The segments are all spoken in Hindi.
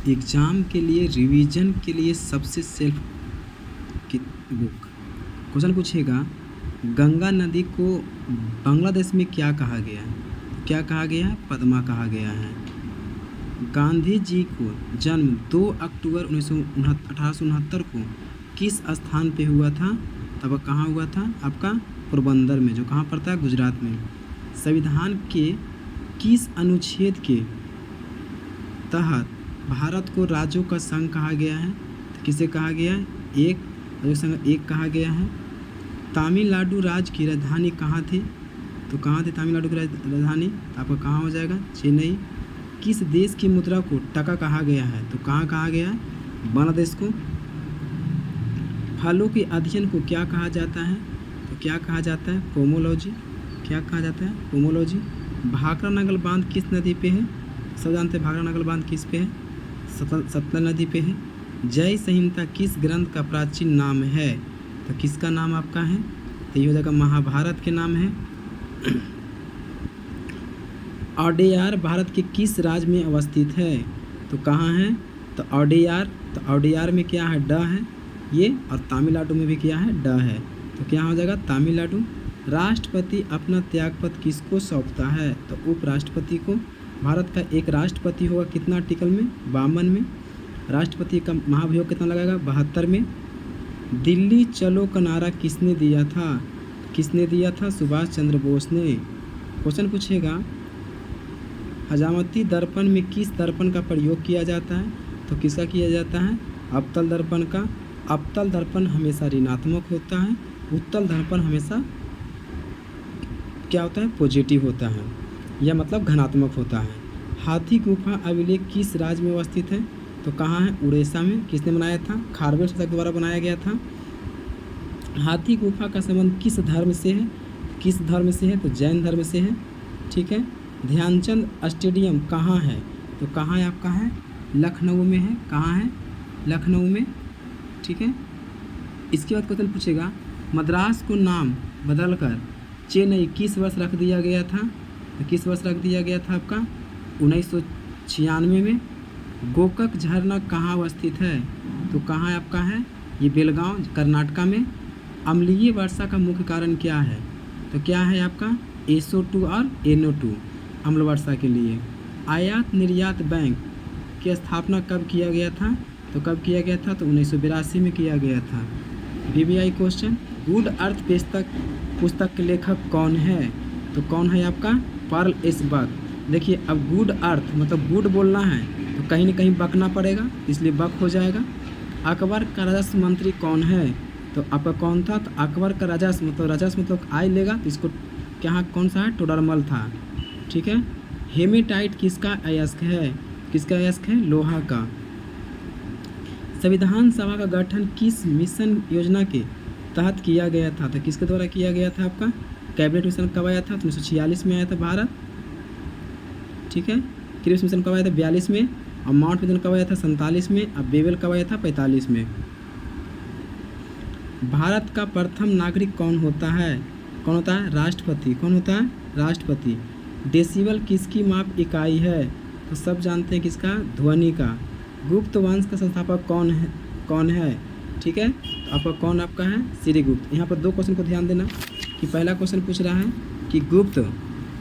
एग्ज़ाम के लिए रिवीजन के लिए सबसे सेल्फ की बुक। क्वेश्चन पूछेगा, गंगा नदी को बांग्लादेश में क्या कहा गया है? क्या कहा गया है? पद्मा कहा गया है। गांधी जी को जन्म 2 अक्टूबर 1869 को किस स्थान पे हुआ था? तब कहाँ हुआ था? आपका पोरबंदर में, जो कहाँ पड़ता है? गुजरात में। संविधान के किस अनुच्छेद के तहत भारत को राज्यों का संघ कहा गया है? तो किसे कहा गया है? एक संघ एक कहा गया है। तमिलनाडु राज्य की राजधानी कहाँ थी? तो कहाँ थी तमिलनाडु की राजधानी? तो आपका कहाँ हो जाएगा? चेन्नई। किस देश की मुद्रा को टका कहा गया है? तो कहाँ कहा गया है? बांग्लादेश को। फलों के अध्ययन को क्या कहा जाता है? तो क्या कहा जाता है? पोमोलॉजी। क्या कहा जाता है? पोमोलॉजी। भाखड़ा नंगल बांध किस नदी पे है? सब जानते हैं भाखड़ा नंगल बांध किस पे है? सतलज नदी पे है। जय संहिता किस ग्रंथ का प्राचीन नाम है? तो किसका नाम आपका है? तो ये हो जाएगा महाभारत के नाम है। ओडेयार भारत के किस राज्य में अवस्थित है? तो कहाँ है? तो ओडेयार में क्या है? ड है ये, और तमिलनाडु में भी क्या है? ड है। तो क्या हो जाएगा? तमिलनाडु। राष्ट्रपति अपना त्यागपत्र किसको सौंपता है? तो उपराष्ट्रपति को। भारत का एक राष्ट्रपति होगा कितना आर्टिकल में? 52 में। राष्ट्रपति का महाभियोग कितना लगेगा? 72 में। दिल्ली चलो का नारा किसने दिया था? किसने दिया था? सुभाष चंद्र बोस ने। क्वेश्चन पूछेगा, हजामती दर्पण में किस दर्पण का प्रयोग किया जाता है? तो किसका किया जाता है? अवतल दर्पण का। अवतल दर्पण हमेशा ऋणात्मक होता है, उत्तल दर्पण हमेशा क्या होता है? पॉजिटिव होता है, यह मतलब धनात्मक होता है। हाथी गुफा अभिलेख किस राज्य में अवस्थित है? तो कहाँ है? उड़ीसा में। किसने बनाया था? खारवेल शासक द्वारा बनाया गया था। हाथी गुफा का संबंध किस धर्म से है? किस धर्म से है? तो जैन धर्म से है। ठीक है। ध्यानचंद स्टेडियम कहाँ है? तो कहाँ है आपका? है लखनऊ में है। कहाँ है? लखनऊ में। ठीक है। इसके बाद क्वेश्चन पूछेगा, मद्रास को नाम बदलकर चेन्नई किस वर्ष रख दिया गया था? तो किस वर्ष रख दिया गया था आपका? 1996 में। गोकक झरना कहाँ अवस्थित है? तो कहाँ आपका है? ये बेलगांव कर्नाटका में। अम्लीय वर्षा का मुख्य कारण क्या है? तो क्या है आपका? SO2 और NO2 अम्ल वर्षा के लिए। आयात निर्यात बैंक की स्थापना कब किया गया था? तो कब किया गया था? तो 1982 में किया गया था। BBI क्वेश्चन, गुड अर्थ पुस्तक के लेखक कौन है? तो कौन है आपका? Pearl S Buck. देखिए, अब गुड अर्थ मतलब गुड बोलना है तो कहीं ना कहीं बकना पड़ेगा, इसलिए बक हो जाएगा। अकबर का राजस्व मंत्री कौन है? तो आपका कौन था? तो अकबर का राजस्व मतलब आय लेगा, तो इसको क्या कौन सा है? टोडरमल था। ठीक है। हेमेटाइट किसका अयस्क है? किसका अयस्क है? लोहा का। संविधान सभा का गठन किस मिशन योजना के तहत किया गया था? तो किसके द्वारा किया गया था आपका? कैबिनेट मिशन कब आया था? 1946 में आया था भारत। ठीक है। क्रिप्स मिशन कब आया था? 42 में। और माउंट मिशन कब आया था? 47 में। अब बेबल कब आया था? 45 में। भारत का प्रथम नागरिक कौन होता है? कौन होता है? राष्ट्रपति। कौन होता है? राष्ट्रपति। डेसिबल किसकी माप इकाई है? तो सब जानते हैं किसका? ध्वनि का। गुप्त वंश का संस्थापक कौन है? ठीक है। तो आपका कौन आपका है? श्रीगुप्त। यहाँ पर 2 क्वेश्चन को ध्यान देना कि पहला क्वेश्चन पूछ रहा है कि गुप्त,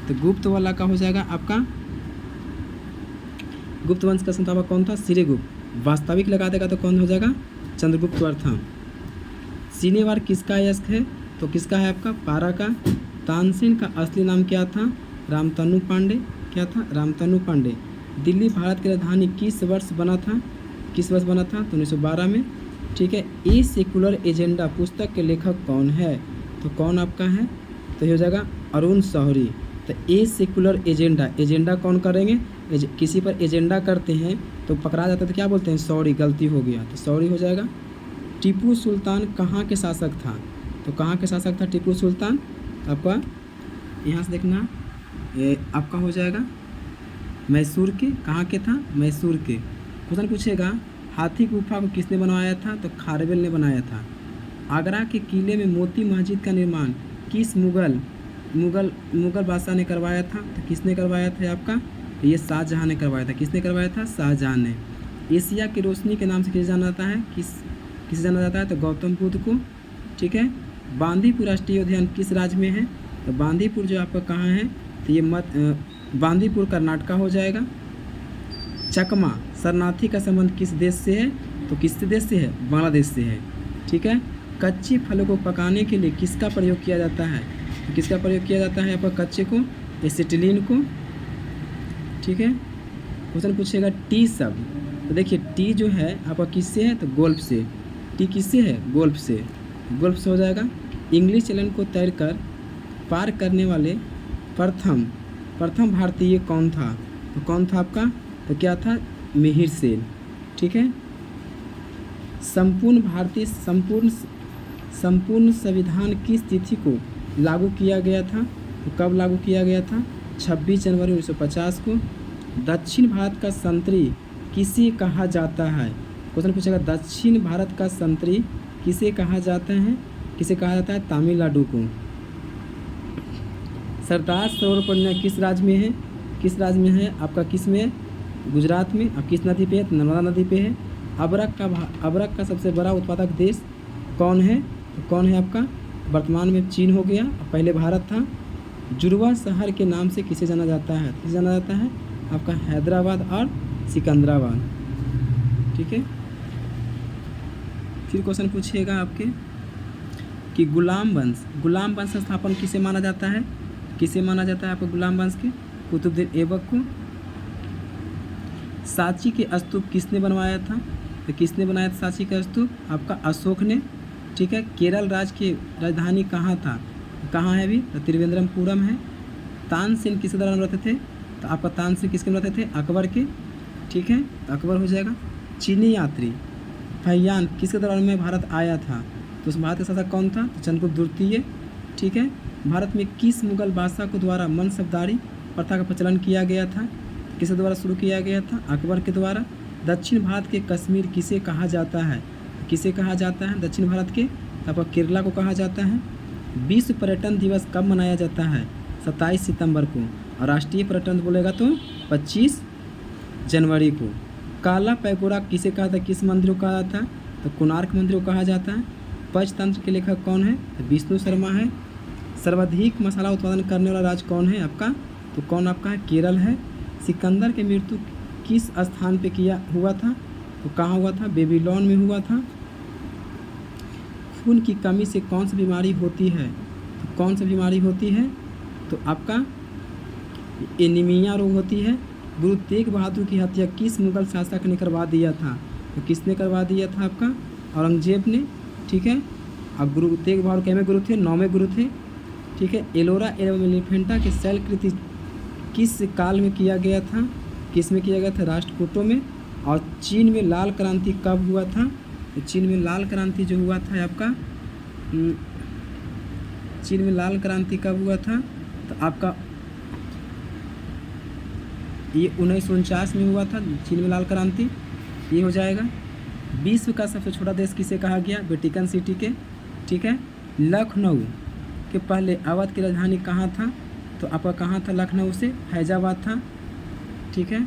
तो गुप्त वाला का हो जाएगा आपका, गुप्त वंश का संस्थापक कौन था? श्रीगुप्त। वास्तविक लगा देगा तो कौन हो जाएगा? चंद्रगुप्त प्रथम। सिनेवार किसका अयस्क है? तो किसका है आपका? पारा का। तानसेन का असली नाम क्या था? रामतनु पांडे। क्या था? रामतनु पांडे। दिल्ली भारत की राजधानी किस वर्ष बना था? किस वर्ष बना था? तो 1912 में। ठीक है। ए सेकुलर एजेंडा पुस्तक के लेखक कौन है? तो कौन आपका है? तो ये हो जाएगा अरुण शौरी। तो ए सेकुलर एजेंडा कौन करेंगे? किसी पर एजेंडा करते हैं तो पकड़ा जाता है तो क्या बोलते हैं? सॉरी, गलती हो गया, तो सॉरी हो जाएगा। टीपू सुल्तान कहाँ के शासक था? तो कहाँ के शासक था टीपू सुल्तान? आपका यहाँ से देखना, ये आपका हो जाएगा मैसूर के। कहाँ के था? मैसूर के। क्वेश्चन पूछेगा, हाथी गुफा को किसने बनवाया था? तो खारवेल ने बनाया था। आगरा के किले में मोती मस्जिद का निर्माण किस मुगल बादशाह ने करवाया था? तो किसने करवाया था आपका? ये शाहजहाँ ने करवाया था। किसने करवाया था? शाहजहाँ ने। एशिया की रोशनी के नाम से किसे जाना जाता है, किसे जाना जाता है, तो गौतम बुद्ध को। ठीक है। बांदीपुर राष्ट्रीय उद्यान किस राज्य में है, तो बांदीपुर जो आपका कहाँ है, तो ये बांदीपुर कर्नाटका हो जाएगा। चकमा शरणार्थी का संबंध किस देश से है, तो किस देश से है, बांग्लादेश से है। ठीक है। कच्चे फलों को पकाने के लिए किसका प्रयोग किया जाता है, तो किसका प्रयोग किया जाता है आपका कच्चे को, एसिटिलीन को। ठीक है। क्वेश्चन पूछेगा टी शब्द, तो देखिए टी जो है आपका किससे है, तो गोल्फ से। टी किससे है, गोल्फ से, गोल्फ से हो जाएगा। इंग्लिश चैनल को तैरकर पार करने वाले प्रथम भारतीय कौन था, तो कौन था आपका, तो क्या था, मिहिर सेन। ठीक है। संपूर्ण संविधान किस तिथि को लागू किया गया था, तो कब लागू किया गया था, 26 जनवरी 1950 को। दक्षिण भारत का संतरी किसे कहा जाता है, क्वेश्चन पूछेगा दक्षिण भारत का संतरी किसे कहा जाता है, किसे कहा जाता है, तमिलनाडु को। सरदार सरोवर परियोजना किस राज्य में है, किस राज्य में है आपका, किस में है, गुजरात में। अब किस नदी पे है, नर्मदा नदी पे है। अबरक का सबसे बड़ा उत्पादक देश कौन है, तो कौन है आपका, वर्तमान में चीन हो गया, पहले भारत था। जुड़वा शहर के नाम से किसे जाना जाता है, किसे जाना जाता है आपका, हैदराबाद और सिकंदराबाद। ठीक है। फिर क्वेश्चन पूछिएगा आपके कि गुलाम वंश स्थापन किसे माना जाता है, किसे माना जाता है आपको गुलाम वंश के, कुतुबुद्दीन ऐबक को। सांची के स्तूप किसने बनवाया था, तो किसने बनाया था सांची का स्तूप, आपका अशोक ने। ठीक है। केरल राज्य की राजधानी कहाँ था, कहाँ है अभी, तो त्रिवेंद्रमपुरम है। तानसेन किसके दौरान रहते थे, तो आपका तानसेन किसके में रहते थे, अकबर के। ठीक है। तो अकबर हो जाएगा। चीनी यात्री फहियान किसके दौरान में भारत आया था, तो उस भारत का शासक कौन था, तो चंद्रगुप्त द्वितीय। ठीक है। भारत में किस मुगल बादशाह को द्वारा मनसबदारी प्रथा का प्रचलन किया गया था, किसके द्वारा शुरू किया गया था, अकबर के द्वारा। दक्षिण भारत के कश्मीर किसे कहा जाता है, किसे कहा जाता है दक्षिण भारत के, तो आपका केरला को कहा जाता है। विश्व पर्यटन दिवस कब मनाया जाता है, 27 सितंबर को। और राष्ट्रीय पर्यटन बोलेगा तो 25 जनवरी को। काला पैगोडा किसे कहा था, किस मंदिर को कहा जाता है, तो कोणार्क मंदिर को कहा जाता है। पंचतंत्र के लेखक कौन है, तो विष्णु शर्मा है। सर्वाधिक मसाला उत्पादन करने वाला राज्य कौन है आपका, तो कौन आपका है, केरल है। सिकंदर की मृत्यु किस स्थान पे किया हुआ था, तो कहाँ हुआ था, बेबीलोन में हुआ था। खून की कमी से कौन सी बीमारी होती है, तो कौन सी बीमारी होती है, तो आपका एनीमिया रोग होती है। गुरु तेग बहादुर की हत्या किस मुगल शासक ने करवा दिया था, तो किसने करवा दिया था आपका, औरंगजेब ने। ठीक है। अब गुरु तेग बहादुर कैमे गुरु थे, 9वें गुरु थे। ठीक है। एलोरा एवं एलिफेंटा के शैलकृति किस काल में किया गया था, किस में किया गया था, राष्ट्रकूटों में। और चीन में लाल क्रांति कब हुआ था, तो चीन में लाल क्रांति जो हुआ था आपका, चीन में लाल क्रांति कब हुआ था, तो आपका ये 1949 में हुआ था चीन में लाल क्रांति, ये हो जाएगा। विश्व का सबसे छोटा देश किसे कहा गया, वेटिकन सिटी के। ठीक है। लखनऊ के पहले अवध की राजधानी कहाँ था, तो आपका कहाँ था, लखनऊ से फैजाबाद था। ठीक है।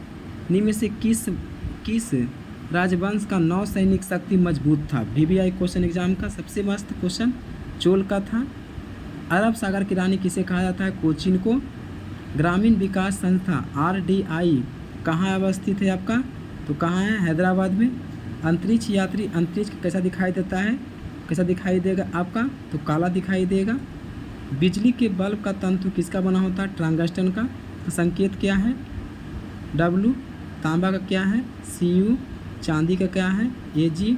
निम्न में से किस राजवंश का नौ सैनिक शक्ति मजबूत था, VVI क्वेश्चन एग्जाम का सबसे मस्त क्वेश्चन चोल का था। अरब सागर की रानी किसे कहा जाता है, कोचीन को। ग्रामीण विकास संस्था RDI कहाँ अवस्थित है आपका, तो कहाँ है, हैदराबाद में। अंतरिक्ष यात्री अंतरिक्ष कैसा दिखाई देता है, कैसा दिखाई देगा आपका, तो काला दिखाई देगा। बिजली के बल्ब का तंतु किसका बना होता है, टंगस्टन का। तो संकेत क्या है, W। तांबा का क्या है, Cu। चांदी का क्या है, Ag।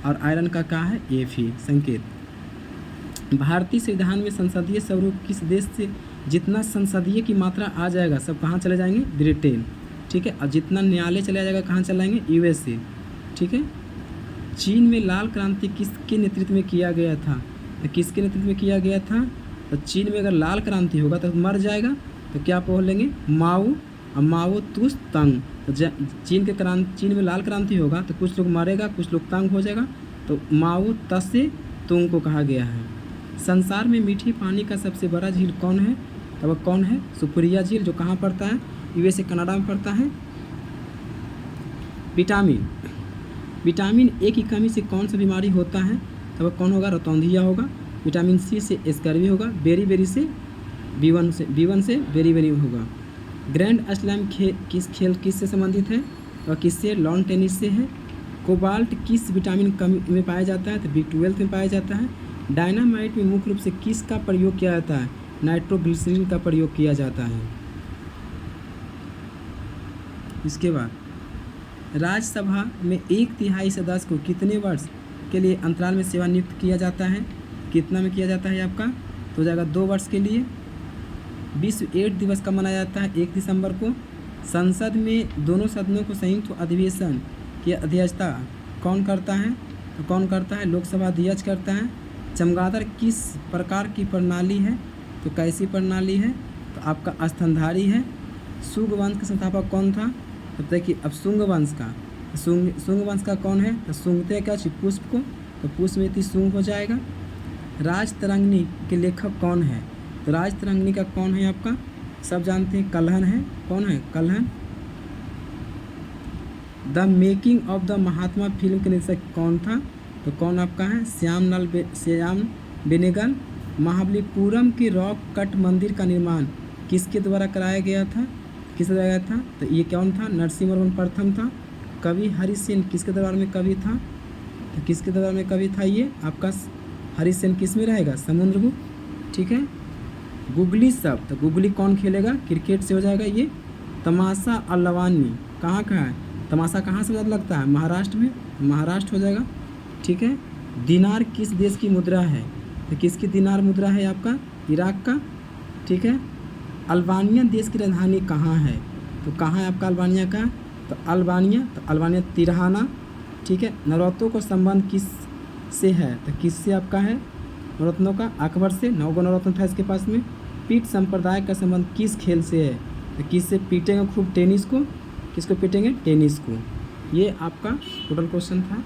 और आयरन का क्या है, Fe संकेत। भारतीय संविधान में संसदीय स्वरूप किस देश से जितना संसदीय की मात्रा आ जाएगा सब कहाँ चले जाएंगे, ब्रिटेन। ठीक है। और जितना न्यायालय चला जाएगा कहाँ चले जाएंगे, USA। ठीक है। चीन में लाल क्रांति किसके नेतृत्व में किया गया था, तो किसके नेतृत्व में किया गया था, तो चीन में अगर लाल क्रांति होगा तो मर जाएगा, तो क्या बोलेंगे, माओ। और माओ तुस तंग, तो चीन में लाल क्रांति होगा तो कुछ लोग मरेगा, कुछ लोग तंग हो जाएगा, तो माओ तसे तुंग को कहा गया है। संसार में मीठे पानी का सबसे बड़ा झील कौन है, तो वह कौन है, सुपुरिया झील, जो कहाँ पड़ता है, USA कनाडा में पड़ता है। विटामिन विटामिन ए की कमी से कौन सा बीमारी होता है? तो वह कौन होगा? रतौंधिया होगा। विटामिन सी से स्कर्वी होगा। बेरी से B1 से बेरी होगा। ग्रैंड स्लैम किस से संबंधित है? और किससे? लॉन टेनिस से है। कोबाल्ट किस विटामिन कमी में पाया जाता है? तो B12 में पाया जाता है। डायनामाइट में मुख्य रूप से किसका प्रयोग किया जाता है? नाइट्रोग्लिसरीन का प्रयोग किया जाता है। इसके बाद राज्यसभा में 1/3 सदस्य को कितने वर्ष के लिए अंतराल में सेवा नियुक्त किया जाता है? कितना में किया जाता है आपका? तो हो जाएगा 2 वर्ष के लिए। विश्व एड्स दिवस कब मनाया जाता है? 1 दिसंबर को। संसद में दोनों सदनों को संयुक्त अधिवेशन की अध्यक्षता कौन करता है? तो कौन करता है? लोकसभा अध्यक्ष करता है। चमगादड़ किस प्रकार की प्रणाली है? तो कैसी प्रणाली है? तो आपका स्तनधारी है। शुंग वंश का संस्थापक कौन था? तो देखिए अब शुंग वंश का कौन है? तो शुंगते क्या? पुष्प को, तो पुष्पमिति शुंग हो जाएगा। राजतरंगिणी के लेखक कौन है? तो राजतरंगिणी का कौन है आपका? सब जानते हैं, कल्हण है। कौन है? Kalhana. The making of the Mahatma film के निर्देशक कौन था? तो कौन आपका है? श्याम बेनेगल। महाबलीपुरम के रॉक कट मंदिर का निर्माण किसके द्वारा कराया गया था? किसके द्वारा गया था? तो ये कौन था? नरसिंहवर्मन प्रथम था। कवि हरिसेन किसके दरबार में कवि था? तो किसके दरबार में कवि था? ये आपका हरिसेन किस में रहेगा? समुद्रगुप्त। ठीक है। गुगली शब्द, तो गुगली कौन खेलेगा? क्रिकेट से हो जाएगा ये। तमाशा और लवानी कहाँ का है? तमाशा कहाँ से ज़्यादा लगता है? महाराष्ट्र में, महाराष्ट्र हो जाएगा। ठीक है। दिनार किस देश की मुद्रा है? तो किसकी दिनार मुद्रा है आपका? इराक का। ठीक है। अल्बानिया देश की राजधानी कहाँ है? तो कहाँ है आपका अल्बानिया का? तो अल्बानिया तिरहाना। ठीक है। नवरत्नों को संबंध किस से है? तो किससे आपका है नवरत्नों का? अकबर से। 9 गो नवरत्न था इसके पास में। पीठ संप्रदाय का संबंध किस खेल से है? तो किससे पीटेंगे खूब? टेनिस को। किसको पीटेंगे? टेनिस को। ये आपका टोटल क्वेश्चन था।